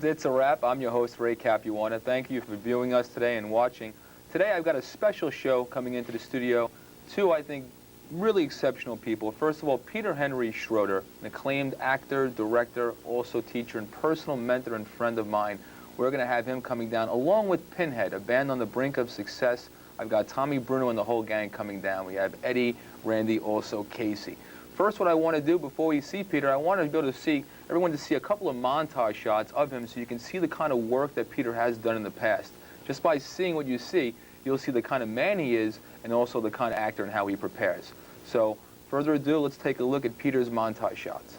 It's a wrap. I'm your host, Ray Capuana. Thank you for viewing us today and watching. Today I've got a special show coming into the studio. Two, I think, really exceptional people. First of all, Peter Henry Schroeder, an acclaimed actor, director, also teacher, and personal mentor and friend of mine. We're going to have him coming down, along with Pinhead, a band on the brink of success. I've got Tommy Bruno and the whole gang coming down. We have Eddie, Randy, also Casey. First, what I want to do before we see Peter, I want to be able to see everyone to see a couple of montage shots of him so you can see the kind of work that Peter has done in the past. Just by seeing what you see, you'll see the kind of man he is and also the kind of actor and how he prepares. So, further ado, let's take a look at Peter's montage shots.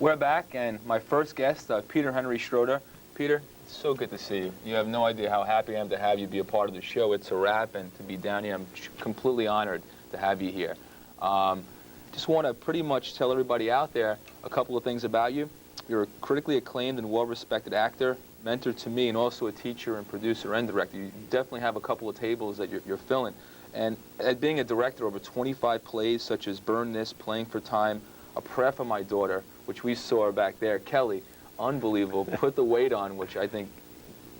We're back, and my first guest, Peter Henry Schroeder. Peter, it's so good to see you. You have no idea how happy I am to have you be a part of the show. It's a wrap, and to be down here, I'm completely honored to have you here. Just want to pretty much tell everybody out there a couple of things about you. You're a critically acclaimed and well-respected actor, mentor to me, and also a teacher and producer and director. You definitely have a couple of tables that you're filling. And being a director over 25 plays, such as Burn This, Playing for Time, A Prayer for My Daughter, which we saw back there, Kelly, unbelievable, Put the Weight On, which I think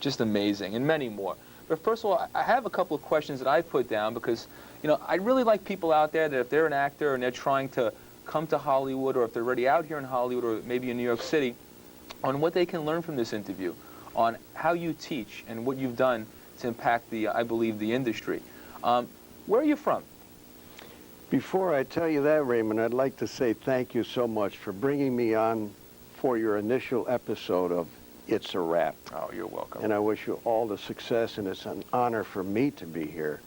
just amazing, and many more. But first of all, I have a couple of questions that I put down because, you know, I really like people out there that if they're an actor and they're trying to come to Hollywood, or if they're already out here in Hollywood or maybe in New York City, on what they can learn from this interview, on how you teach and what you've done to impact the, I believe, the industry. Where are you from? Before I tell you that, Raymond, I'd like to say thank you so much for bringing me on for your initial episode of It's a Wrap. Oh, you're welcome. And I wish you all the success, and it's an honor for me to be here,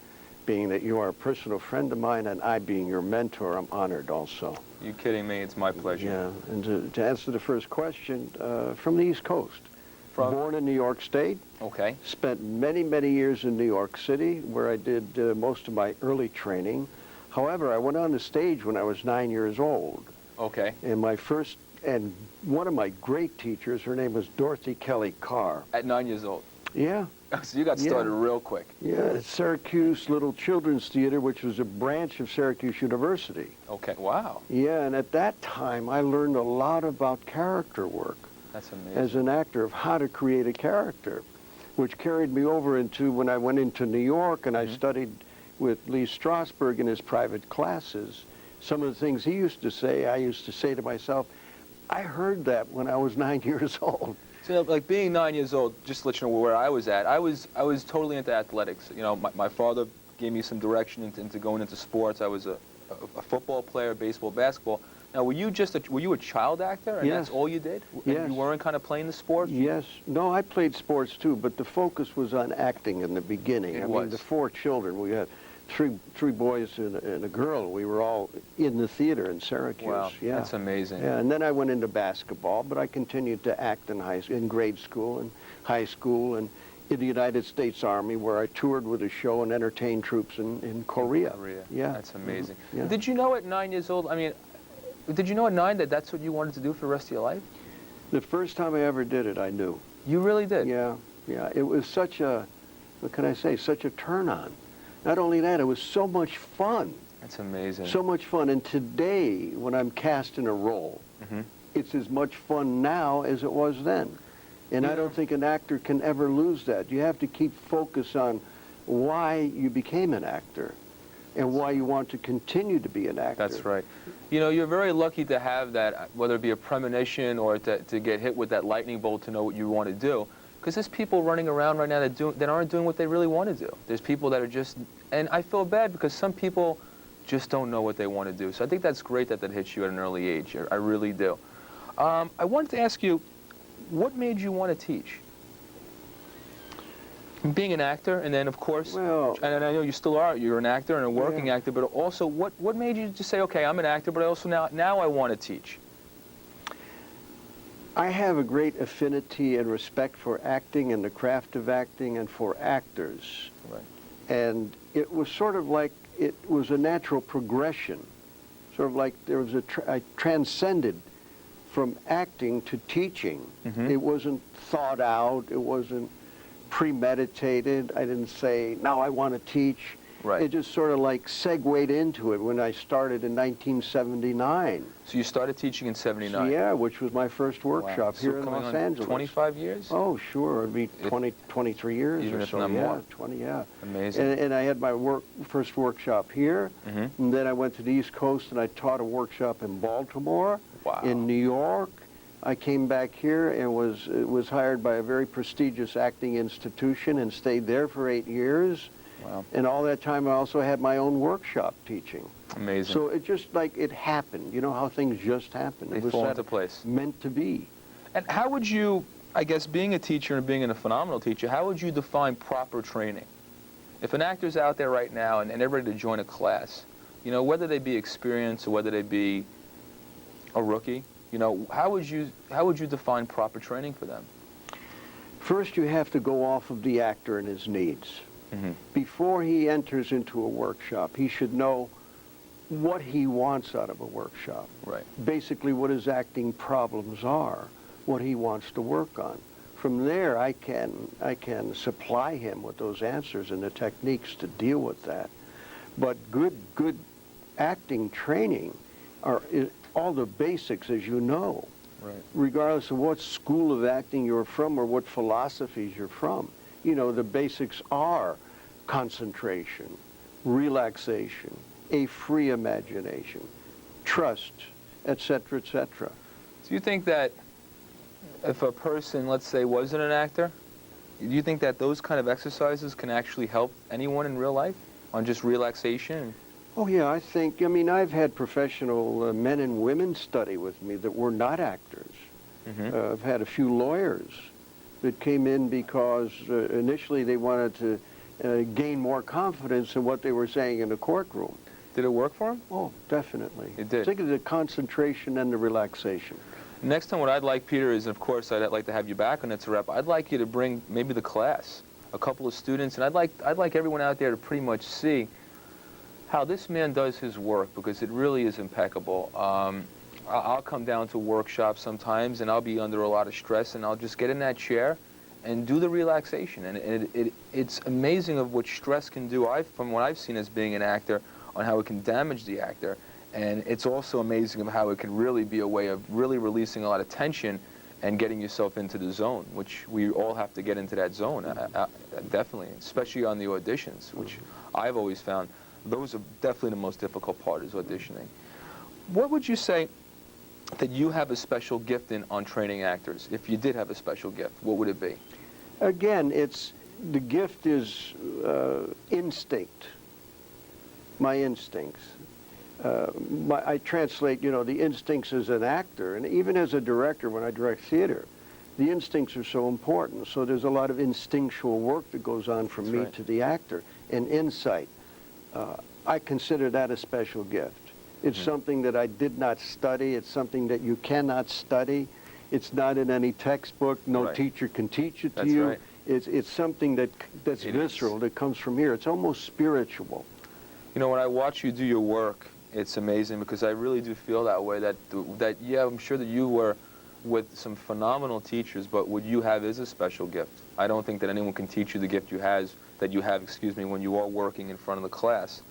being that you are a personal friend of mine, and I being your mentor, I'm honored also. You kidding me? It's my pleasure. Yeah, and to answer the first question, from the East Coast. Born in New York State. Okay. Spent many, many years in New York City, where I did most of my early training. However, I went on the stage when I was 9 years old. Okay. And my first, and one of my great teachers, her name was Dorothy Kelly Carr. At 9 years old? Yeah. So you got started real quick. Yeah, at Syracuse Little Children's Theater, which was a branch of Syracuse University. Okay, wow. Yeah, and at that time, I learned a lot about character work. That's amazing. As an actor, of how to create a character, which carried me over into when I went into New York and I studied with Lee Strasberg in his private classes. Some of the things he used to say, I used to say to myself, I heard that when I was 9 years old. So, like, being 9 years old, just to let you know where I was at, I was totally into athletics. You know, my father gave me some direction into going into sports. I was a football player, baseball, basketball. Now, were you a child actor, and that's all you did? Yes. And you weren't kind of playing the sport? Yes. No, I played sports too, but the focus was on acting in the beginning. I mean, the 4 children, we had three boys and a girl. We were all in the theater in Syracuse. Wow, yeah. that's amazing. Yeah, and then I went into basketball, but I continued to act in grade school and high school and in the United States Army, where I toured with a show and entertained troops in Korea. Yeah. That's amazing. Yeah. Did you know at 9 years old, I mean, did you know at 9 that that's what you wanted to do for the rest of your life? The first time I ever did it, I knew. You really did? Yeah, yeah. It was such a, what can I say, such a turn-on. Not only that, it was so much fun. That's amazing. So much fun. And today, when I'm cast in a role, it's as much fun now as it was then. And I don't think an actor can ever lose that. You have to keep focus on why you became an actor and why you want to continue to be an actor. That's right. You know, you're very lucky to have that, whether it be a premonition or to get hit with that lightning bolt to know what you want to do. Because there's people running around right now that aren't doing what they really want to do. There's people that are just, and I feel bad because some people just don't know what they want to do. So I think that's great that hits you at an early age. I really do. I wanted to ask you, what made you want to teach? Being an actor, and then of course, Well, and I know you still are, you're an actor and a working actor, but also what made you just say, okay, I'm an actor, but I also now I want to teach? I have a great affinity and respect for acting and the craft of acting and for actors. Right. And it was sort of like it was a natural progression. Sort of like there was I transcended from acting to teaching. Mm-hmm. It wasn't thought out. It wasn't premeditated. I didn't say, now I want to teach. Right. It just sort of like segued into it when I started in 1979. So you started teaching in '79. Yeah, which was my first workshop Wow. So here in coming Los on Angeles. 25 years? Oh, sure. It'd be 23 years Even or if so. not yeah, more. 20, yeah. Amazing. And I had my first workshop here, Mm-hmm. and then I went to the East Coast and I taught a workshop in Baltimore, Wow. in New York. I came back here and was hired by a very prestigious acting institution and stayed there for 8 years. Wow. And all that time I also had my own workshop teaching. Amazing. So it just like it happened. You know how things just happen. They It was fall that into place. meant to be. And how would you, I guess, being a teacher and being a phenomenal teacher, how would you define proper training? If an actor's out there right now and they're ready to join a class, you know, whether they be experienced or whether they be a rookie, you know, how would you define proper training for them? First, you have to go off of the actor and his needs. Mm-hmm. Before he enters into a workshop, he should know what he wants out of a workshop. Right. Basically, what his acting problems are, what he wants to work on. From there, I can supply him with those answers and the techniques to deal with that. But good acting training are all the basics, as you know, Right. regardless of what school of acting you're from or what philosophies you're from. You know, the basics are concentration, relaxation, a free imagination, trust, etc., etc. Do you think that if a person, let's say, wasn't an actor, do you think that those kind of exercises can actually help anyone in real life on just relaxation? Oh, yeah, I mean, I've had professional men and women study with me that were not actors. Mm-hmm. I've had a few lawyers that came in because initially they wanted to gain more confidence in what they were saying in the courtroom. Did it work for them? Oh, definitely. It did. Think of the concentration and the relaxation. Next time what I'd like, Peter, is, of course, I'd like to have you back on It's a Wrap. I'd like you to bring maybe the class, a couple of students, and I'd like everyone out there to pretty much see how this man does his work, because it really is impeccable. I'll come down to workshops sometimes, and I'll be under a lot of stress, and I'll just get in that chair and do the relaxation. And it's amazing of what stress can do, from what I've seen as being an actor, on how it can damage the actor. And it's also amazing of how it can really be a way of really releasing a lot of tension and getting yourself into the zone, which we all have to get into that zone, definitely, especially on the auditions, which I've always found those are definitely the most difficult part, is auditioning. What would you say that you have a special gift in on training actors? If you did have a special gift, what would it be? Again, the gift is instinct, my instincts. I translate, you know, the instincts as an actor, and even as a director when I direct theater, the instincts are so important. So there's a lot of instinctual work that goes on from me to the actor, and insight. I consider that a special gift. It's something that I did not study. It's something that you cannot study. It's not in any textbook. No teacher can teach it to you. Right. It's something that's visceral, that comes from here. It's almost spiritual. You know, when I watch you do your work, it's amazing, because I really do feel that way, that yeah, I'm sure that you were with some phenomenal teachers, but what you have is a special gift. I don't think that anyone can teach you the gift you have, when you are working in front of the class.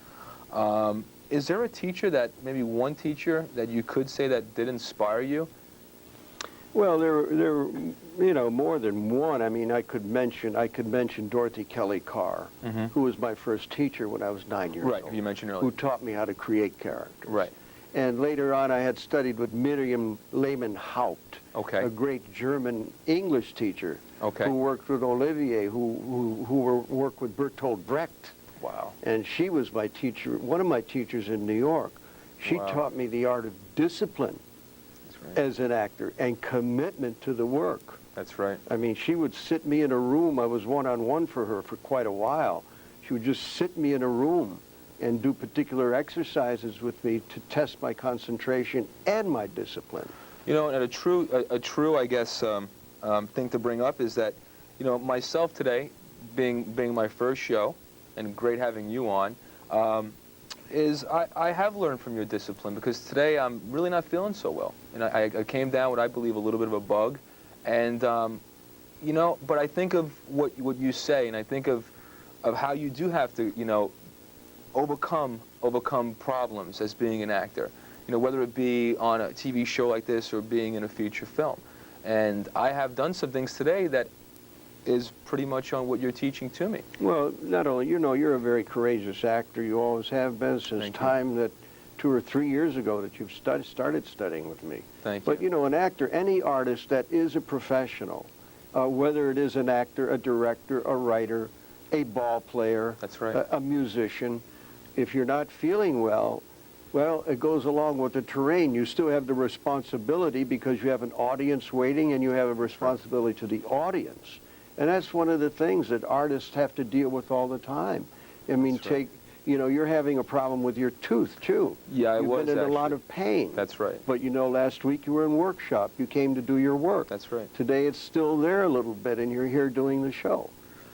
Is there a teacher maybe one teacher that you could say that did inspire you Well, there, you know, more than one. I mean, I could mention Dorothy Kelly Carr, who was my first teacher when I was 9 years Right, old. you mentioned earlier. Who taught me how to create characters. Right. And later on, I had studied with Miriam Lehmann-Haupt, Okay. a great German English teacher, Okay. who worked with Olivier, who worked with Bertolt Brecht. Wow. And she was my teacher, one of my teachers in New York. She Wow. taught me the art of discipline That's right. as an actor and commitment to the work. That's right. I mean, she would sit me in a room. I was one-on-one for her for quite a while. She would just sit me in a room and do particular exercises with me to test my concentration and my discipline. You know, and a true, I guess, thing to bring up is that, you know, myself today, being my first show, and great having you on, is I have learned from your discipline, because today I'm really not feeling so well. And I came down with, I believe, a little bit of a bug. And, you know, but I think of what you say, and I think of how you do have to, you know, overcome problems as being an actor. You know, whether it be on a TV show like this or being in a feature film. And I have done some things today that is pretty much on what you're teaching to me. Well, not only, you know, you're a very courageous actor. You always have been since Thank you. time that 2 or 3 years ago that you've started studying with me. Thank you. But, you know, an actor, any artist that is a professional, whether it is an actor, a director, a writer, a ball player, That's right. a musician, if you're not feeling well, it goes along with the terrain. You still have the responsibility because you have an audience waiting, and you have a responsibility to the audience. And that's one of the things that artists have to deal with all the time. I mean, That's right. you know, you're having a problem with your tooth, too. Yeah, I You've was, been in a lot actually. of pain. That's right. But, you know, last week you were in workshop. You came to do your work. That's right. Today it's still there a little bit, and you're here doing the show.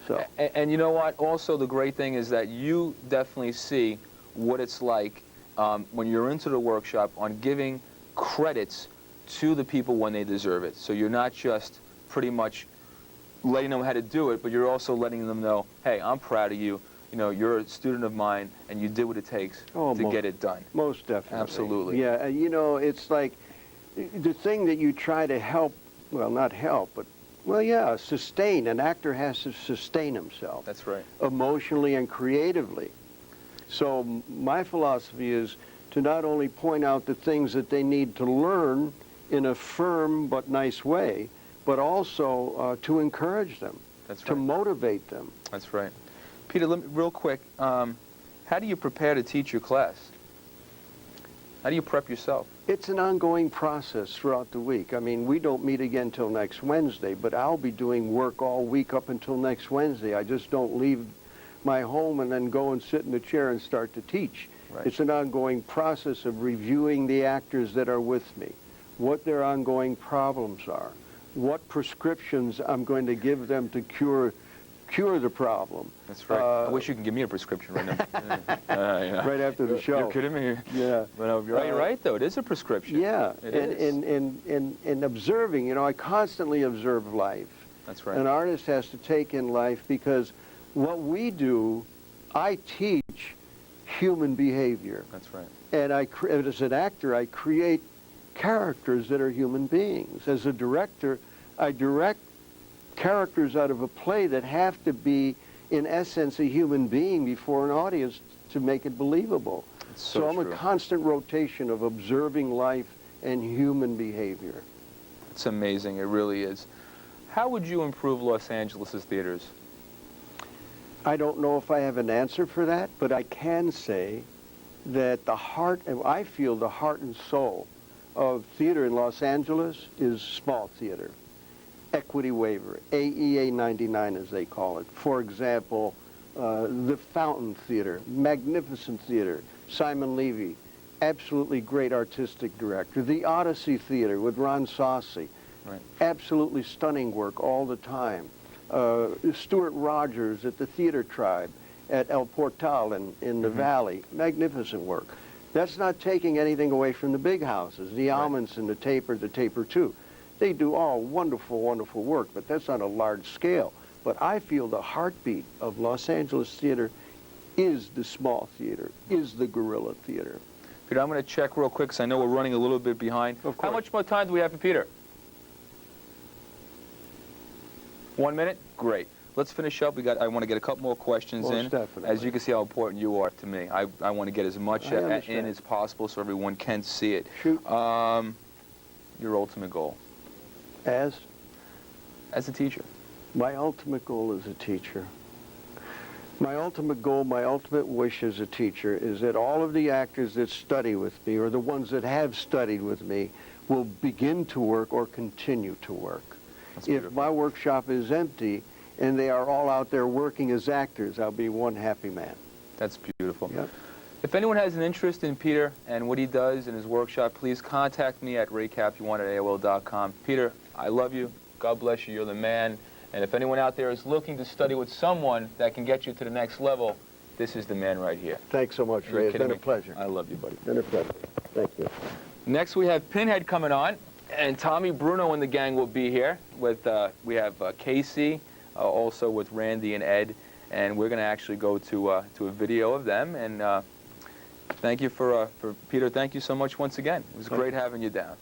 So. And you know what? Also, the great thing is that you definitely see what it's like when you're into the workshop on giving credits to the people when they deserve it. So you're not just pretty much letting them how to do it, but you're also letting them know, hey, I'm proud of you. You know, you're a student of mine, and you did what it takes to get it done. Most definitely. Absolutely. Yeah, you know, it's like the thing that you try to help, well, not help, but, well, yeah, sustain. An actor has to sustain himself. That's right. Emotionally and creatively. So my philosophy is to not only point out the things that they need to learn in a firm but nice way, but also to encourage them, That's to right. motivate them. That's right. Peter, real quick, how do you prepare to teach your class? How do you prep yourself? It's an ongoing process throughout the week. I mean, we don't meet again till next Wednesday, but I'll be doing work all week up until next Wednesday. I just don't leave my home and then go and sit in the chair and start to teach. Right. It's an ongoing process of reviewing the actors that are with me, what their ongoing problems are, what prescriptions I'm going to give them to cure the problem. That's right. I wish you could give me a prescription right now. Yeah. Right after the show. You're kidding me. Yeah. But you're right, though. It is a prescription. Yeah, It is. and observing, you know, I constantly observe life. That's right. An artist has to take in life because what we do, I teach human behavior. That's right. And as an actor, I create characters that are human beings. As a director, I direct characters out of a play that have to be, in essence, a human being before an audience to make it believable. So I'm true. a constant rotation of observing life and human behavior. It's amazing. It really is. How would you improve Los Angeles' theaters? I don't know if I have an answer for that, but I can say that I feel the heart and soul of theater in Los Angeles is small theater. Equity waiver, AEA 99 as they call it. For example, the Fountain Theater, magnificent theater, Simon Levy, absolutely great artistic director. The Odyssey Theater with Ron Saucy, Right. absolutely stunning work all the time. Stuart Rogers at the Theater Tribe at El Portal in the Valley, magnificent work. That's not taking anything away from the big houses, the Almonds and the Taper 2. They do all wonderful, wonderful work, but that's on a large scale. But I feel the heartbeat of Los Angeles theater is the small theater, is the guerrilla theater. Peter, I'm going to check real quick because I know we're running a little bit behind. Of How course. much more time do we have for Peter? 1 minute? Great. Let's finish up. I want to get a couple more questions Most in. definitely. As you can see how important you are to me. I want to get as much I in understand. as possible so everyone can see it. Shoot. Your ultimate goal As as a teacher. my ultimate goal as a teacher, my ultimate goal, my ultimate wish as a teacher is that all of the actors that study with me, or the ones that have studied with me, will begin to work or continue to work. That's If beautiful. my workshop is empty and they are all out there working as actors, I'll be one happy man. That's beautiful. Yep. If anyone has an interest in Peter and what he does in his workshop, please contact me at raycap1@AOL.com. Peter, I love you. God bless you. You're the man. And if anyone out there is looking to study with someone that can get you to the next level, this is the man right here. Thanks so much, You're Ray. It's kidding been a me. pleasure. I love you, buddy. Been a pleasure. Thank you. Next, we have Pinhead coming on, and Tommy Bruno and the gang will be here. We have Casey, also with Randy and Ed, and we're going to actually go to a video of them. And thank you for Peter. Thank you so much once again. It was great having you down.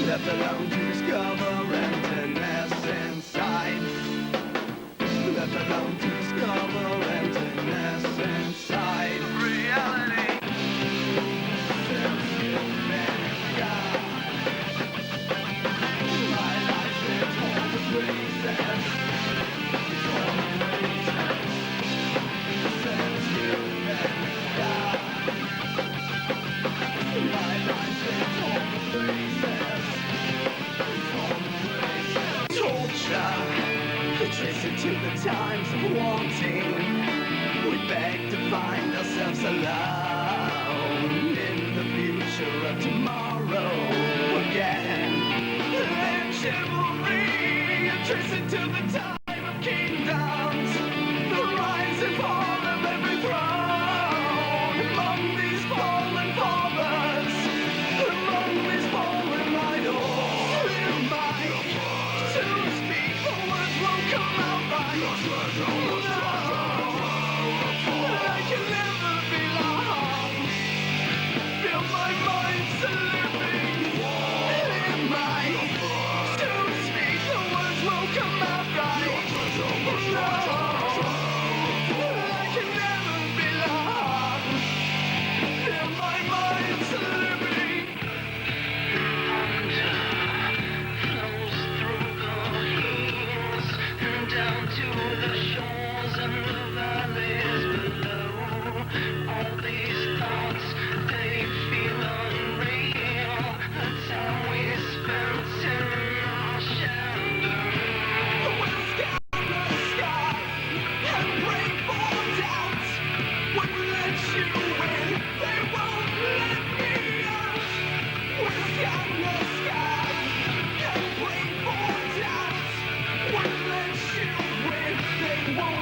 Left alone to discover emptiness inside. Left alone to discover emptiness inside. Reality. My life's been torn to pieces. Torn to pieces. Since you've been gone. My life's been torn to pieces. Trace it to the times of wanting. We beg to find ourselves alone in the future of tomorrow again. And chivalry, trace it to the time of kingdoms, the rise and fall of every throne. Among these fallen fathers, among these fallen idols, in my to speak, the words won't come out right. No, I can never belong. Feel my mind slipping in my to speak, the words won't come out right. No, I can never belong. Feel my mind slipping. Down to the shores and the valleys below. All these thoughts, they feel unreal. The time we spent in our shadow. We'll scour the sky and pray for doubt. Wouldn't let you in, they won't let me out. We'll scour the sky and pray for doubt. Wouldn't let you win, they won't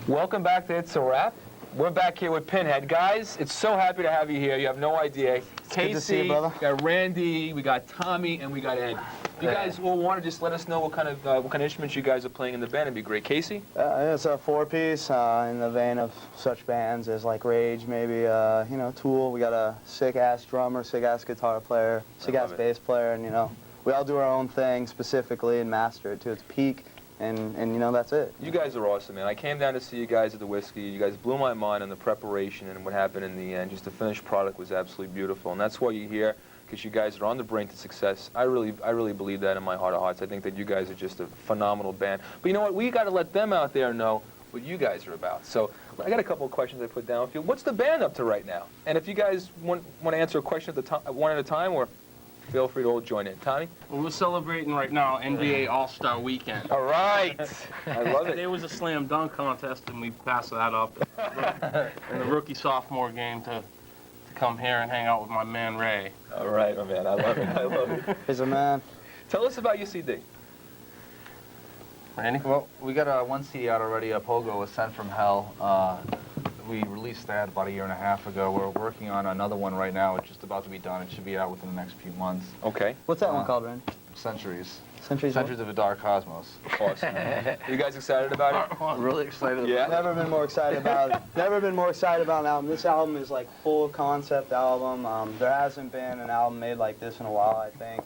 Welcome back to It's a Wrap. We're back here with Pinhead. Guys, it's so happy to have you here. You have no idea. Casey, good to see you, brother. we got Randy, we got Tommy, and we got Ed. You guys all want to just let us know what kind of instruments you guys are playing in the band. It'd be great. Casey? It's a four-piece in the vein of such bands as like Rage, maybe, Tool. We got a sick-ass drummer, sick-ass guitar player, sick-ass bass player, and, we all do our own thing specifically and master it to its peak. And that's it. You guys are awesome, man. I came down to see you guys at the Whiskey. You guys blew my mind on the preparation and what happened in the end. Just the finished product was absolutely beautiful, and that's why you're here, because you guys are on the brink to success. I really believe that in my heart of hearts. I think that you guys are just a phenomenal band. But you know what? We got to let them out there know what you guys are about. So I got a couple of questions I put down for you. What's the band up to right now? And if you guys want to answer a question one at a time, or feel free to all join in. Tommy? Well, we're celebrating right now NBA All-Star Weekend. All right. I love it. There was a slam dunk contest, and we passed that up in the rookie-sophomore game to come here and hang out with my man Ray. All right, my man. I love it. I love it. He's a man. Tell us about your CD. Randy? Well, we got one CD out already, Pogo was Sent from Hell. We released that about a year and a half ago. We're working on another one right now. It's just about to be done. It should be out within the next few months. Okay. What's that one called, Randy? Centuries. Centuries Centuries of a Dark Cosmos. Awesome. You guys excited about it? Really excited. Yeah. Never been more excited about it. Never been more excited about an album. This album is like full concept album. There hasn't been an album made like this in a while, I think.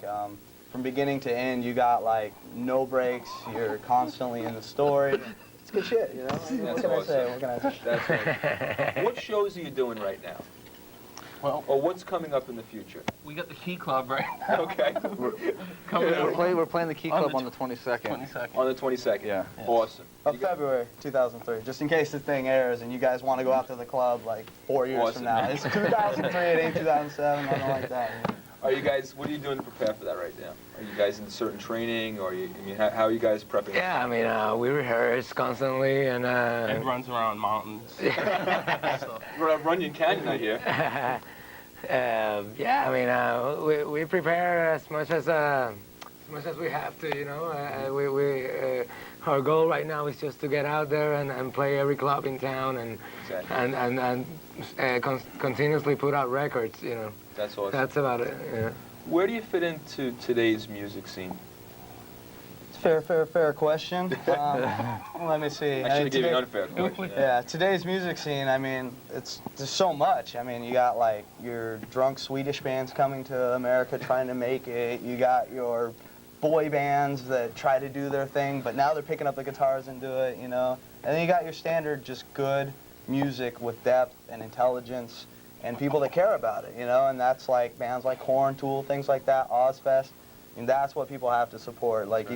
From beginning to end, you got like no breaks. You're constantly in the story. It's good shit, What can I say? What can I say? That's right. What shows are you doing right now? Well, Or what's coming up in the future? we got the Key Club right now. Okay. Coming up We're playing the Key On Club the on the 22nd. 22nd. On the 22nd. Yeah. Awesome. Of February 2003, just in case the thing airs and you guys want to go out to the club like 4 years Awesome, from now. man. It's 2003, it ain't 2007, nothing like that. Are you guys, what are you doing to prepare for that right now? Are you guys in certain training, or how are you guys prepping? Yeah, I mean, we rehearse constantly, and Ed runs around mountains. So, Runyon Canyon, I hear. yeah, I mean, we prepare as much as we have to. Our goal right now is just to get out there and play every club in town and Exactly. continuously put out records. That's awesome. That's about it. Yeah. Where do you fit into today's music scene? It's a fair question. Let me see. I should have given you an unfair question. Yeah, today's music scene, I mean, there's so much. I mean, you got like your drunk Swedish bands coming to America trying to make it. You got your boy bands that try to do their thing, but now they're picking up the guitars and do it, And then you got your standard just good music with depth and intelligence and people that care about it, And that's like bands like Korn, Tool, things like that, Ozfest. And that's what people have to support. Like you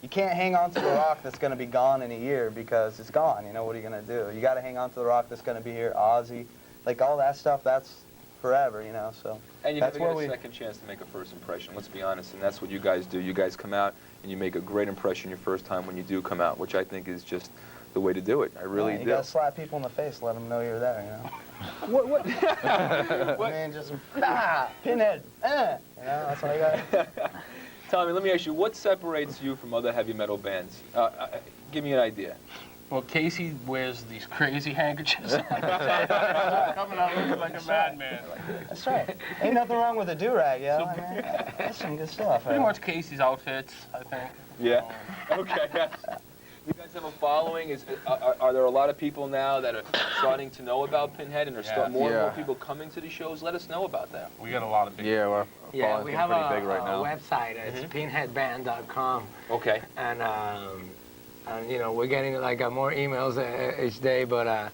can't hang on to the rock that's going to be gone in a year because it's gone. What are you going to do? You got to hang on to the rock that's going to be here. Ozzy, like all that stuff. That's forever. So. And you that's never get where a second chance to make a first impression. Let's be honest, and that's what you guys do. You guys come out and you make a great impression your first time when you do come out, which I think is just the way to do it. I really do. You got to slap people in the face, let them know you're there. What? I mean, just Pinhead. That's what I got. Tommy, let me ask you, what separates you from other heavy metal bands? Give me an idea. well, Casey wears these crazy handkerchiefs. Coming out looking like a madman. That's right. Ain't nothing wrong with a do-rag, I mean, that's some good stuff. Pretty much Casey's outfits, I think. Yeah. Okay. You guys have a following? Are there a lot of people now that are starting to know about Pinhead, and are more and more people coming to the shows? Let us know about that. We got a lot of big. Yeah, we're Yeah, we have pretty big right a now. website. It's pinheadband.com, Okay. and we're getting like more emails each day, but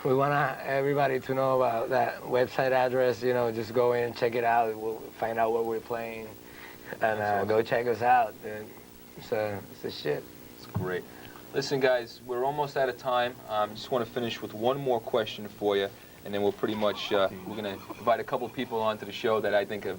we want everybody to know about that website address. Just go in and check it out. We'll find out what we're playing, and go check us out. It's the shit. It's great. Listen, guys, we're almost out of time. Just want to finish with one more question for you, and then we'll pretty much, we're going to invite a couple people onto the show that I think have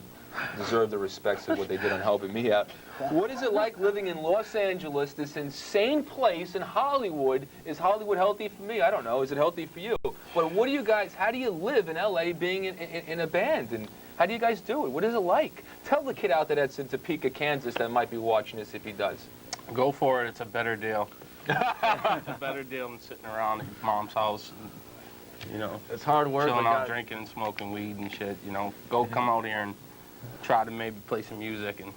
deserved the respects of what they did on helping me out. What is it like living in Los Angeles, this insane place in Hollywood? Is Hollywood healthy for me? I don't know. Is it healthy for you? But what do you guys, how do you live in L.A. being in a band? And how do you guys do it? What is it like? Tell the kid out there that's in Topeka, Kansas that might be watching this if he does. Go for it. It's a better deal. It's a better deal than sitting around at your mom's house, and, you know, It's hard work. chilling but out, God- drinking and smoking weed and shit. You know, go come out here and try to maybe play some music, and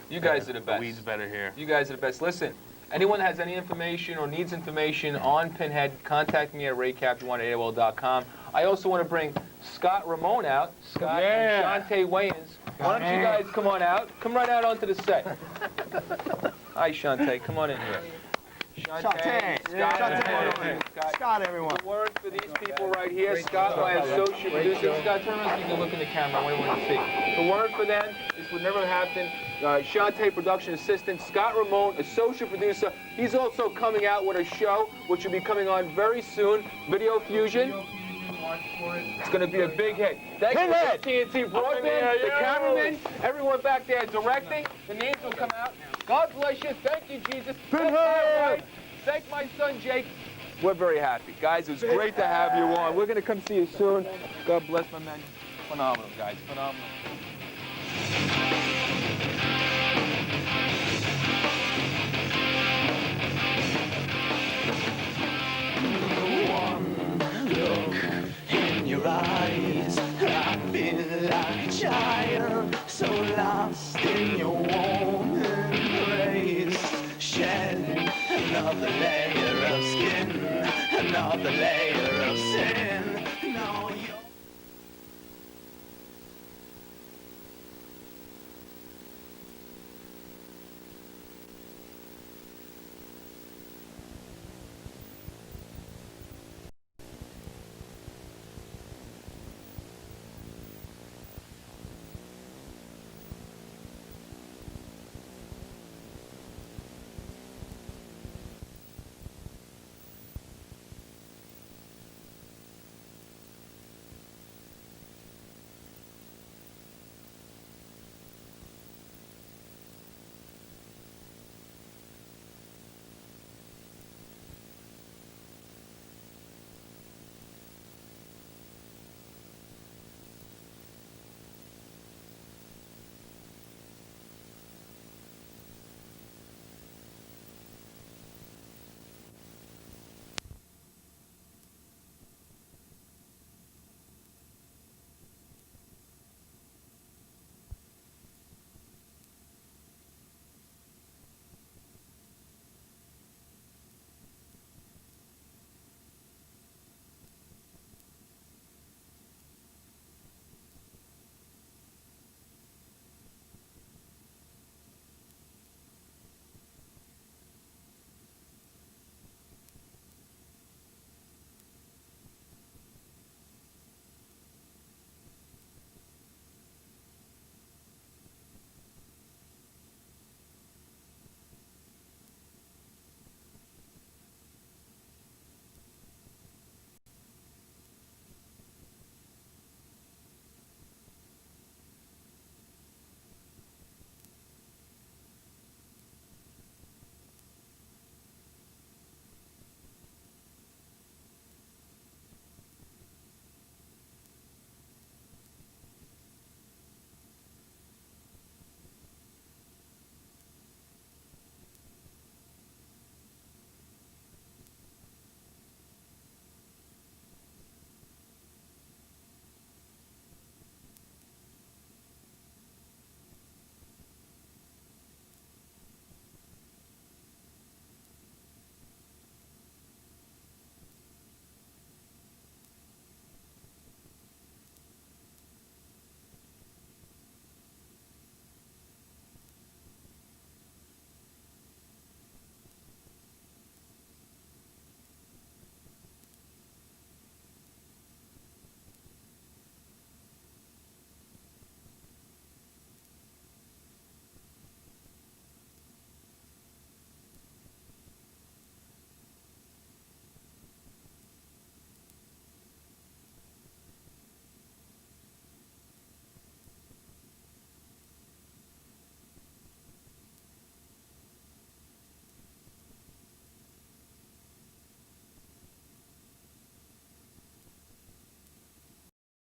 You guys are the the best. weed's better here. You guys are the best. Listen, anyone that has any information or needs information on Pinhead, contact me at raycap1@AOL.com. I also want to bring Scott Ramone out. Scott and Shantae Wayans. Why don't you guys come on out? Come right out onto the set. Hi, Shantae. Come on in here. Shantae. Scott, Shantae. come on in. Scott. Scott, everyone. The word for these people right here, Scott, my associate producer. Scott, turn around so you can look in the camera. What do you want to see? The word for them, this would never happen. Shantae, production assistant. Scott Ramone, associate producer. He's also coming out with a show, which will be coming on very soon. Video Fusion. It's going to be a big hit. Thank you to TNT Broadband, the cameraman, everyone back there directing. The names will come out. God bless you. Thank you, Jesus. Thank my wife. Thank my son, Jake. We're very happy. Guys, it was great to have you on. We're going to come see you soon. God bless my men. Phenomenal, guys. Phenomenal. In your eyes, I feel like a child, so lost in your warm embrace. Shedding another layer of skin, another layer of sin. No,